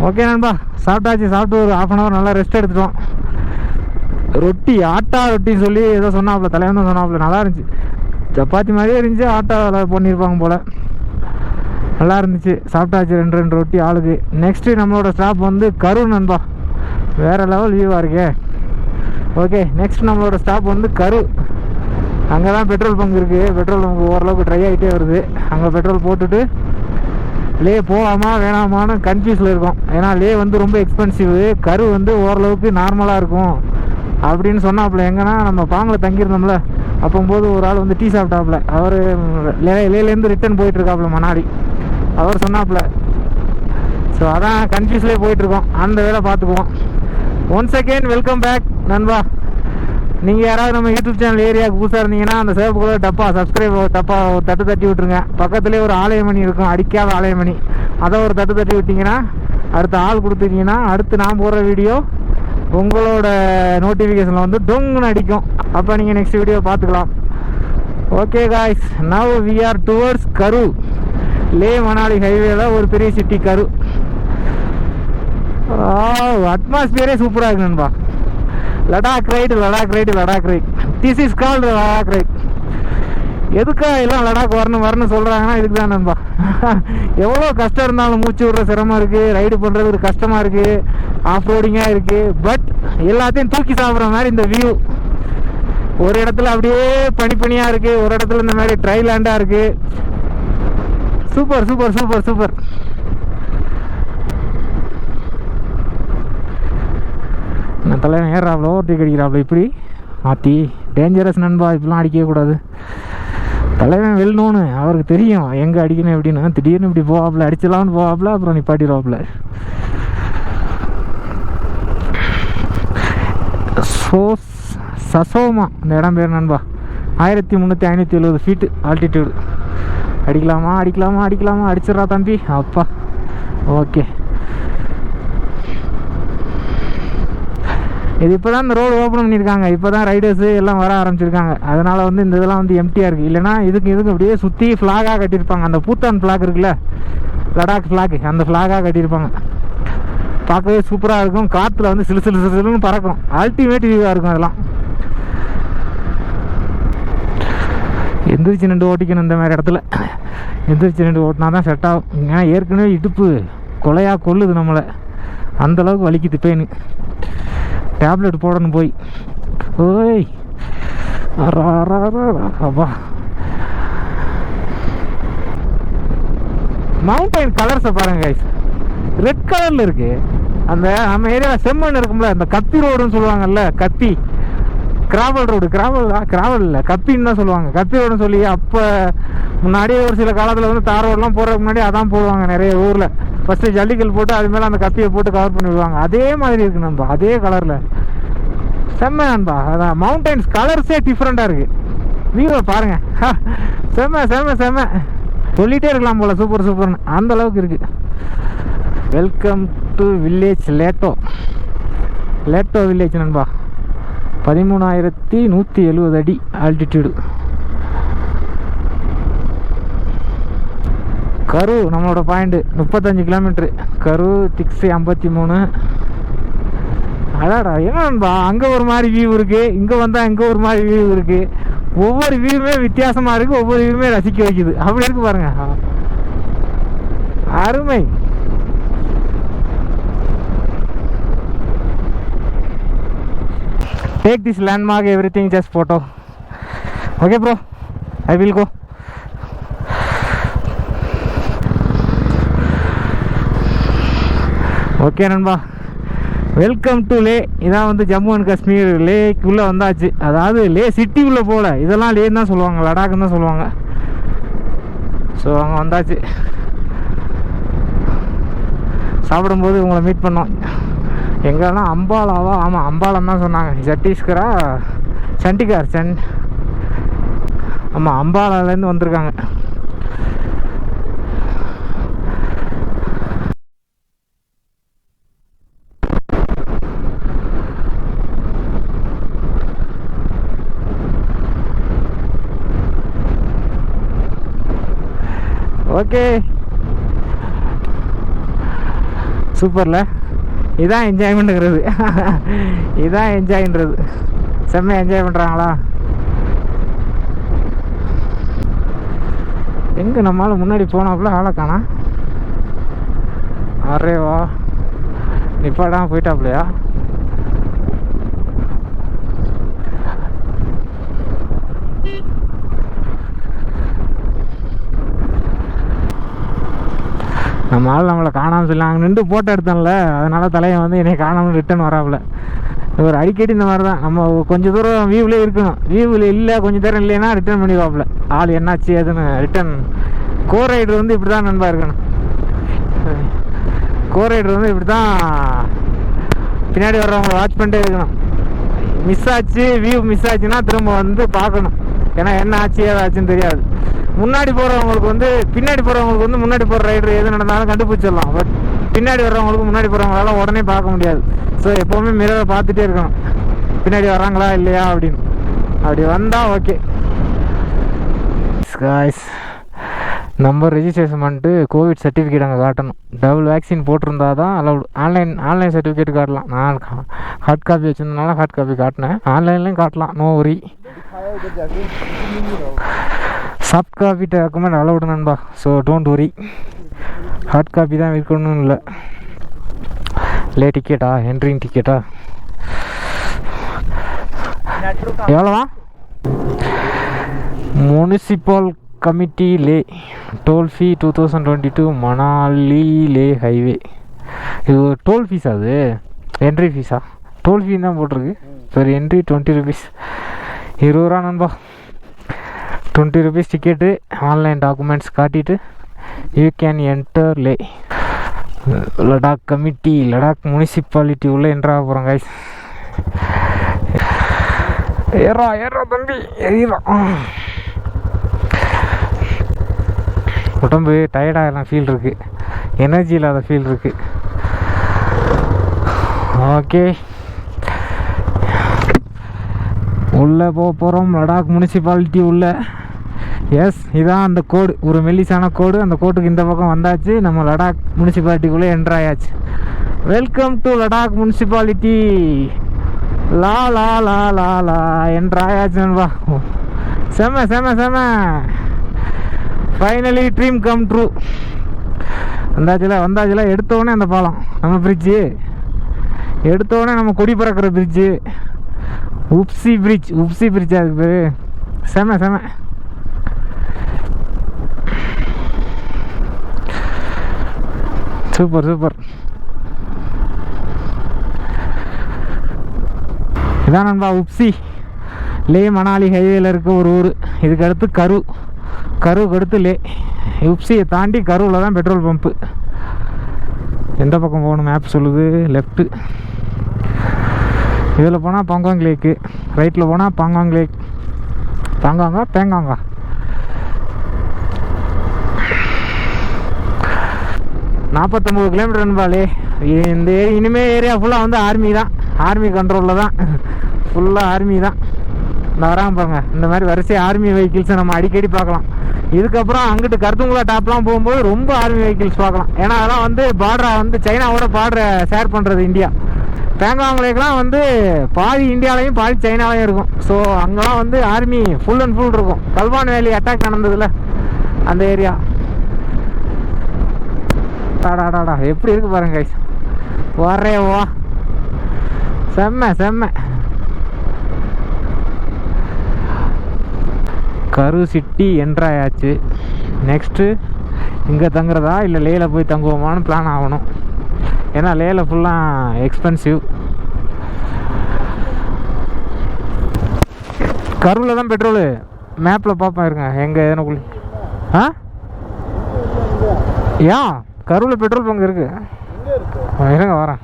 Okay நண்பா, சாப்பிட்டாச்சு. சாப்பிட்டு ஒரு 1/2 hour நல்லா ரெஸ்ட் எடுத்துட்டோம். ரொட்டி ஆட்டா ரொட்டின்னு சொல்லி ஏதோ சொன்னாப்புல, தலைவன் தான் சொன்னாப்புல. நல்லா இருந்துச்சு, சப்பாத்தி மாதிரியே இருந்துச்சு, ஆட்டாவில் பண்ணியிருப்பாங்க போல். நல்லா இருந்துச்சு, சாப்பிட்டாச்சு. 2 ரொட்டி ஆளுக்கு. நெக்ஸ்ட்டு நம்மளோட ஸ்டாப் வந்து கரூர் நண்பா. வேறு லெவல் வியூவாக இருக்கே. ஓகே, நெக்ஸ்ட் நம்மளோட ஸ்டாப் வந்து கரூர். அங்கே தான் பெட்ரோல் பங்க் இருக்குது. பெட்ரோல் பங்க் ஓரளவுக்கு ட்ரை ஆகிட்டே வருது. அங்கே பெட்ரோல் போட்டுட்டு லே போகலாமா வேணாமான்னு கன்ஃபியூஸில் இருக்கும். ஏன்னா லே வந்து ரொம்ப எக்ஸ்பென்சிவ், கரூர் வந்து ஓரளவுக்கு நார்மலாக இருக்கும் அப்படின்னு சொன்னாப்புல. எங்கன்னா நம்ம பாங்கில் தங்கியிருந்தோம்ல, அப்போம்போது ஒரு ஆள் வந்து டீ சாப்பிட்டாப்புல. அவர் லேலேருந்து ரிட்டர்ன் போயிட்டுருக்காப்புல மணாலி. அவர் சொன்னாப்புல. ஸோ அதான் கன்ஃபியூஸ்லேயே போயிட்டுருக்கோம். அந்த வேலை பார்த்துக்குவோம். ஒன்ஸ் அகெயின் வெல்கம் பேக் நண்பா. நீங்கள் யாராவது நம்ம யூடியூப் சேனல் ஏரியாவுக்கு புதுசாக இருந்தீங்கன்னா அந்த சேவப்புக்குள்ள டப்பா சப்ஸ்கிரைப் டப்பா ஒரு தட்டு தட்டி விட்டுருங்க. பக்கத்துலேயே ஒரு ஆலயமணி இருக்கும், அடிக்காத ஆலயமணி. அதை ஒரு தட்டு தட்டி விட்டிங்கன்னா, அடுத்த ஆள் கொடுத்துட்டீங்கன்னா, அடுத்து நான் போடுற வீடியோ உங்களோட நோட்டிஃபிகேஷனில் வந்து டொங்குன்னு அடிக்கும். அப்போ நீங்கள் நெக்ஸ்ட் வீடியோ பார்த்துக்கலாம். Okay guys, now we are towards Karur. Leh Manali ஹைவேல ஒரு பெரிய சிட்டி கரூர். அட்மாஸ்பியரே சூப்பராக இருக்கு நண்பா. Ladakh ride, Ladakh ride, Ladakh ride. This is called Ladakh ride. எதுக்கா எல்லாம் லடாக் வரணும் சொல்கிறாங்கன்னா இதுக்கு தான் நண்பா. எவ்வளோ கஷ்டம் இருந்தாலும், மூச்சு விடுற சிரமம் இருக்குது, ரைடு பண்ணுறது ஒரு கஷ்டமாக இருக்குது, ஆஃப் ரோடிங்காக இருக்குது. பட் எல்லாத்தையும் தூக்கி சாப்பிட்ற மாதிரி இந்த வியூ. ஒரு இடத்துல அப்படியே பனிப்பனியாக இருக்குது, ஒரு இடத்துல இந்த மாதிரி ட்ரை லேண்டாக இருக்குது. Super super super super. நான் தலைவன் ஏறாப்ல, ஓவர்டேக் அடிக்கிறாப்ல. இப்படி ஆத்தி டேஞ்சரஸ் நண்பா, இப்படிலாம் அடிக்கவே கூடாது. தலைவன் வெல்லணும்னு அவருக்கு தெரியும் எங்கே அடிக்கணும் எப்படின்னு. திடீர்னு இப்படி போவாப்புல, அடிச்சலாம்னு போவாப்புல, அப்புறம் நிப்பாட்டிடுவாப்புல. சசோமா இந்த இடம் பேர் நண்பா. 1370 ஃபீட்டு ஆல்டிடியூடு. அடிக்கலாமா அடிக்கலாமா அடிக்கலாமா, அடிச்சிடறா தம்பி. அப்பா ஓகே. இது இப்போ தான் இந்த ரோடு ஓப்பன் பண்ணியிருக்காங்க. இப்போ தான் ரைடர்ஸு எல்லாம் வர ஆரம்பிச்சிருக்காங்க. அதனால் வந்து இந்த இதெல்லாம் வந்து எம்டியாக இருக்குது. இல்லைனா இதுக்கு அப்படியே சுற்றி ஃப்ளாகாக கட்டியிருப்பாங்க. அந்த பூட்டான் ஃப்ளாக் இருக்குல்ல, லடாக் ஃப்ளாக், அந்த ஃப்ளாகாக கட்டியிருப்பாங்க. பார்க்கவே சூப்பராக இருக்கும். காற்றுல வந்து சிலு சிலு சிலுன்னு பறக்கும். அல்டிமேட் வியூவாக இருக்கும். அதெல்லாம் எந்திரிச்சு நின்று ஓட்டிக்கணும். இந்த மாதிரி இடத்துல எந்திரிச்சு நின்று ஓட்டினா தான் செட் ஆகும். ஏன்னா ஏற்கனவே இடுப்பு கொலையாக கொல்லுது நம்மளை, அந்தளவுக்கு வலிக்குது பெயின். டேப்லெட் போடணும் போய். ஓய் அப்பா. மவுண்டைன் கலர்ஸை பாருங்க கைஸ், ரெட் கலரில் இருக்குது. அந்த நம்ம ஏரியாவில் செம்மண் இருக்கும்ல, அந்த கப்பி ரோடுன்னு சொல்லுவாங்கல்ல, கப்பி கிராவல் ரோடு. கிராவல் இல்லை, கப்பின்னு தான் சொல்லுவாங்க. கப்பி ரோடுன்னு சொல்லி அப்போ முன்னாடியே ஒரு சில காலத்தில் வந்து தார் ரோடெலாம் போடுறதுக்கு முன்னாடி அதான் போடுவாங்க நிறைய ஊரில். ஃபஸ்ட்டு ஜல்லிக்கல் போட்டு அது மேலே அந்த கப்பியை போட்டு கவர் பண்ணி விடுவாங்க. அதே மாதிரி இருக்குது நண்பா, அதே கலரில். செம்ம நண்பா. அதான் மவுண்டைன்ஸ் கலர்ஸே டிஃப்ரெண்ட்டாக இருக்குது. வியூவை பாருங்கள், செம்ம செம்ம செம்ம. சொல்லிகிட்டே இருக்கலாம் போல், சூப்பர் சூப்பர்னு, அந்த அளவுக்கு இருக்குது. Welcome to village Leto village நண்பா. 13,170 அடி ஆல்டிடியூடு. கரூர் நம்மளோட பாயிண்ட்டு 35 கிலோமீட்ரு. கரூர் 653. அடாடா என்னன்பா, அங்கே ஒரு மாதிரி வியூ இருக்குது, இங்கே வந்தால் இங்கே ஒரு மாதிரி வியூ இருக்குது. ஒவ்வொரு வியூவுமே வித்தியாசமாக இருக்குது, ஒவ்வொரு வியூவுமே ரசிக்க வைக்குது. அப்படி இருக்கு பாருங்க, அருமை. Take this landmark, everything just photo. Okay bro, I will go. Okay நண்பா, வெல்கம் டு லே. இதான் வந்து ஜம்மு அண்ட் காஷ்மீர் லேக்குள்ளே வந்தாச்சு. அதாவது லே சிட்டி உள்ளே போகல, இதெல்லாம் லேன்னு தான் சொல்லுவாங்க, லடாக்னு தான் சொல்லுவாங்க. ஸோ அங்கே வந்தாச்சு. சாப்பிடும்போது உங்களை மீட் பண்ணோம். எங்கன்னா அம்பாலாவா? ஆமாம், அம்பாலம் தான் சொன்னாங்க. சத்தீஸ்கரா சண்டிகார் ஆமாம், அம்பாலாலேருந்து வந்திருக்காங்க. ஓகே, சூப்பரில். இதான் என்ஜாய்மெண்ட்டுங்கிறது. இதான் என்ஜாய்ன்றது. செம்மையாக என்ஜாய் பண்ணுறாங்களா? எங்கே நம்மளால் முன்னாடி போனாப்புல ஆளை காணா. அரே வா, நிப்பாடாம போயிட்டாப்லையா? நம்ம ஆள் நம்மளை காணாமல் சொல்லி நாங்கள் நின்று போட்டோ எடுத்தோம்ல, அதனால் தலையை வந்து என்னை காணாமல் ரிட்டன் வராப்புல. ஒரு அடிக்கடி இந்த மாதிரி தான். நம்ம கொஞ்சம் தூரம் வியூவிலே இருக்கணும், வியூவில் இல்லை கொஞ்சம் தூரம் இல்லைன்னா ரிட்டர்ன் பண்ணிடுவாப்புல. ஆள் என்னாச்சு அதுன்னு ரிட்டன். கோ ரைடர் வந்து இப்படி தான் நண்பா இருக்கணும். கோ ரைடர் வந்து இப்படி தான் பின்னாடி வர்றவங்களை வாட்ச் பண்ணிட்டே இருக்கணும். மிஸ் ஆச்சு, வியூ மிஸ் ஆச்சுன்னா திரும்ப வந்து பார்க்கணும். ஏன்னா என்ன ஆச்சு ஏதாச்சுன்னு தெரியாது. முன்னாடி போகிறவங்களுக்கு வந்து பின்னாடி போகிறவங்களுக்கு வந்து முன்னாடி போகிற ரைடர் எது நடந்தாலும் கண்டுபிடிச்சிடலாம். பட் பின்னாடி வர்றவங்களுக்கு முன்னாடி போகிறவங்களால உடனே பார்க்க முடியாது. ஸோ எப்போவுமே மிரரை பார்த்துட்டே இருக்கணும், பின்னாடி வராங்களா இல்லையா அப்படின்னு. அப்படி வந்தால் ஓகே. காய்ஸ், நம்பர் ரெஜிஸ்ட்ரேஷன் பண்ணிட்டு கோவிட் சர்டிஃபிகேட் அங்கே காட்டணும். டபுள் வேக்சின் போட்டிருந்தா தான் அலௌட். ஆன்லைன் சர்டிஃபிகேட் காட்டலாம். நான் ஹார்ட் காப்பி வச்சுருந்தனால ஹார்ட் காப்பி காட்டினேன். ஆன்லைன்லேயும் காட்டலாம், no worry. Soft copy document allowed நண்பா. So don't worry. Hard copy தான் இருக்கணும்னு இல்லை. லே டிக்கெட்டா, என்ட்ரிங் டிக்கெட்டா எவ்வளோவா? Municipal committee Leh toll fee 2022 Manali Leh highway. இது டோல் ஃபீஸ், அது என்ட்ரி ஃபீஸா? டோல் ஃபீ தான் போட்டிருக்கு. சரி, என்ட்ரி 20 rupees, 20 ரூபா நண்பா. 20 rupees டிக்கெட்டு. ஆன்லைன் டாக்குமெண்ட்ஸ் காட்டிட்டு you can enter Leh. Ladakh committee, Ladakh municipality உள்ளே என்ட்ராக போகிறோம் கைஸ். ஏறா தம்பி, ஏறிடும். உடம்பு டயர்டாக ஃபீல் இருக்குது, எனர்ஜி இல்லாத ஃபீல் இருக்குது. ஓகே, உள்ளே போகிறோம். லடாக் முனிசிபாலிட்டி உள்ள. எஸ், இதான் அந்த கோடு, ஒரு மெல்லிசான கோடு. அந்த கோட்டுக்கு இந்த பக்கம் வந்தாச்சு. நம்ம லடாக் முனிசிபாலிட்டிக்குள்ளே என்ட்ரு ஆயாச்சு. Welcome to Ladakh municipality. லா லா லா லா லா என்ட்ரு ஆயாச்சு நண்பா. செம செம செம. Finally dream come true. வந்தாச்சுல. எடுத்தோடனே அந்த பாலம், நம்ம பிரிட்ஜு எடுத்தோடனே நம்ம கொடி பறக்கிற பிரிட்ஜு. உப்சி பிரிட்ஜ் அது பேர். செம செம. சூப்பர். இதான் நண்பா உப்சி. லே மணாலி ஹைவேல இருக்க ஒரு ஊர். இதுக்கு அடுத்து கருவுக்கு அடுத்து லே. உப்சியை தாண்டி கருவில் தான் பெட்ரோல் பம்ப்பு. எந்த பக்கம் போகணும் மேப் சொல்லுது? லெஃப்ட்டு. இதில் போனால் பாங்காங் லேக்கு, ரைட்டில் போனால் பாங்காங் லேக். பேங்காங்கா. $49 கிலோமீட்டர் நண்பாலே. இந்த இனிமேல் ஏரியா ஃபுல்லாக வந்து ஆர்மி தான், ஆர்மி கண்ட்ரோலில் தான், ஃபுல்லாக ஆர்மி தான். இந்த வராமல் பாருங்க, இந்த மாதிரி வரிசை ஆர்மி வெஹிக்கிள்ஸை நம்ம அடிக்கடி பார்க்கலாம். இதுக்கப்புறம் அங்கிட்டு கருத்துங்குளா டாப்லாம் போகும்போது ரொம்ப ஆர்மி வெஹிக்கிள்ஸ் பார்க்கலாம். ஏன்னா அதெல்லாம் வந்து பார்டரை வந்து சைனாவோட பார்டரை ஷேர் பண்ணுறது இந்தியா. பேங்காங் லேக்லாம் வந்து பாதி இந்தியாவிலையும் பாதி சைனாலையும் இருக்கும். ஸோ அங்கெல்லாம் வந்து ஆர்மி ஃபுல் அண்ட் ஃபுல் இருக்கும். கல்வான் வேலி அட்டாக் நடந்ததில்ல, அந்த ஏரியா. டாடா எப்படி இருக்கு பாருங்க கைஸ். வரே வா, செம்ம. கரு சிட்டி என்ட்ராயாச்சு. நெக்ஸ்ட்டு இங்கே தங்குறதா இல்லை லேல போய் தங்குவோமான்னு பிளான் ஆகணும். ஏன்னா லேல ஃபுல்லாக எக்ஸ்பென்சிவ். கருவில் தான் பெட்ரோலு. மேப்பில் பார்ப்பேன் இருங்க எங்கே எதனக்குள்ளே. ஏன் கருவில் பெட்ரோல் பங்கு இருக்கு? இருங்க வரேன்.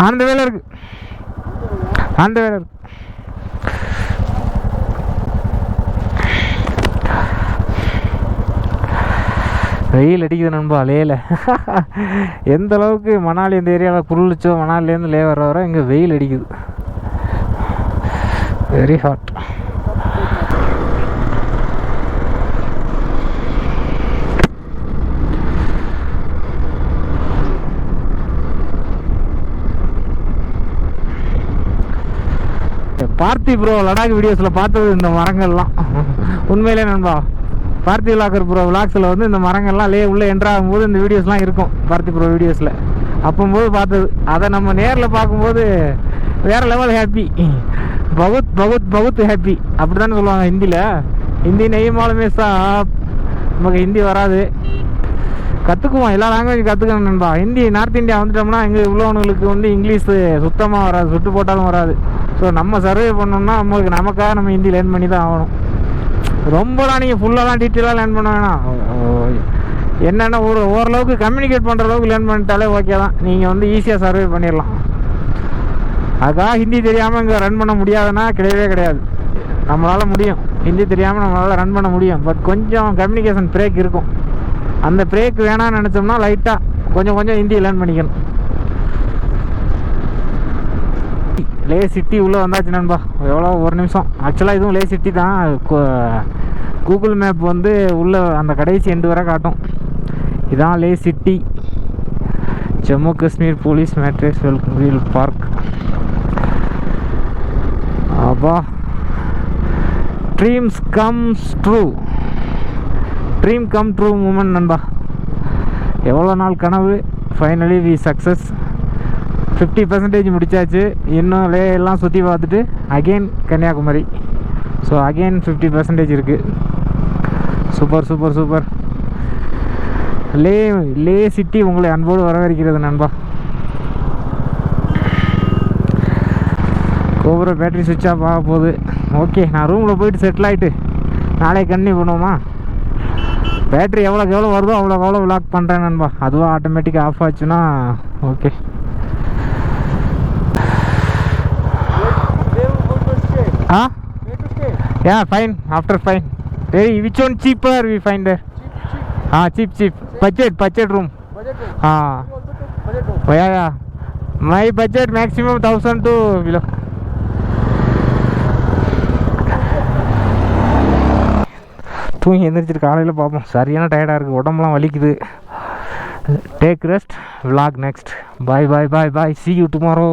அந்த வேலை இருக்கு. வெயில் அடிக்குது நண்பா லேல. எந்த அளவுக்கு மணாலி இந்த ஏரியாவில் குளிர்ச்சோ, மணாலிலேருந்து லே வர இங்கே வெயில் அடிக்குது. Very hot. Parthi bro Ladakh வீடியோஸில் பார்த்தது இந்த மரங்கள்லாம் உண்மையிலே நண்பா. பார்த்தி விலாக்கர் ப்ரோ விலாக்ஸில் வந்து இந்த மரங்கள்லாம் உள்ளே என்ட்ராகும்போது இந்த வீடியோஸ்லாம் இருக்கும் பார்த்தி ப்ரோ வீடியோஸில். அப்போம்போது பார்த்தது. அதை நம்ம நேரில் பார்க்கும்போது வேறு லெவல் ஹாப்பி. பகுத் பகுத் பகுத் ஹாப்பி அப்படி தானே சொல்லுவாங்க ஹிந்தியில். ஹிந்தி நெய்மாலுமே நமக்கு ஹிந்தி வராது, கற்றுக்குவோம். எல்லா லாங்குவேஜ் கற்றுக்கணும் நண்பா. ஹிந்தி நார்த் இந்தியா வந்துட்டோம்னா இங்கே உள்ளவனுங்களுக்கு வந்து இங்கிலீஷு சுத்தமாக வராது, சுட்டு போட்டாலும் வராது. ஸோ நம்ம சர்வே பண்ணோம்னா நமக்காக நம்ம ஹிந்தி லேர்ன் பண்ணி தான் ஆகணும். ரொம்பலாம் நீங்கள் ஃபுல்லாலாம் டீட்டெயிலாக லேர்ன் பண்ண வேணாம். என்னென்ன ஓரளவுக்கு கம்யூனிகேட் பண்ணுற அளவுக்கு லேர்ன் பண்ணிட்டாலே ஓகே தான். நீங்கள் வந்து ஈஸியாக சர்வே பண்ணிடலாம். அதுக்காக ஹிந்தி தெரியாமல் இங்கே ரன் பண்ண முடியாதுன்னா கிடையவே கிடையாது. நம்மளால் முடியும், ஹிந்தி தெரியாமல் நம்மளால் ரன் பண்ண முடியும். பட் கொஞ்சம் கம்யூனிகேஷன் பிரேக் இருக்கும். அந்த பிரேக் வேணான்னு நினச்சோம்னா லைட்டாக கொஞ்சம் ஹிந்தி லேர்ன் பண்ணிக்கணும். லே சிட்டி உள்ளே வந்தாச்சு நண்பா. எவ்வளோ ஒரு நிமிஷம். ஆக்சுவலாக இதுவும் லே சிட்டி தான். கூகுள் மேப் வந்து உள்ளே அந்த கடைசி எண்டு வரை காட்டும். இதான் Leh city. Jammu Kashmir police matrix wheel park. அப்பா, dreams comes true, dream come true moment நண்பா. எவ்வளோ நாள் கனவு, ஃபைனலி வி சக்ஸஸ். 50% முடிச்சாச்சு. இன்னும் லே எல்லாம் சுற்றி பார்த்துட்டு அகெயின் கன்னியாகுமரி. ஸோ அகெயின் 50% இருக்குது. Super super super. Leh city உங்களை அன்போடு வரவேற்கிறது நண்பா. கோபுர பேட்டரி சுவிட்ச் ஆஃப் ஆக போகுது. ஓகே, நான் ரூமில் போயிட்டு செட்டில் ஆகிட்டு நாளைக்கு கண்டினியூ பண்ணுவோமா. பேட்ரி எவ்வளோக்கு எவ்வளோ வருதோ அவ்வளோக்கு எவ்வளோ விலாக் பண்ணுறேன் நண்பா. அதுவும் ஆட்டோமேட்டிக்காக ஆஃப் ஆச்சுன்னா okay. Yeah, fine. After fine. Very. Which one cheaper we find there? Cheap. Budget room. Budget room. Oh yeah. My budget maximum 1,000 to below. தூங்கி எழுந்திரிச்சிட்டு காலையில் பார்ப்போம். சரியான டயர்டாக இருக்குது, உடம்புலாம் வலிக்குது. Take rest. vlog next. Bye. See you tomorrow.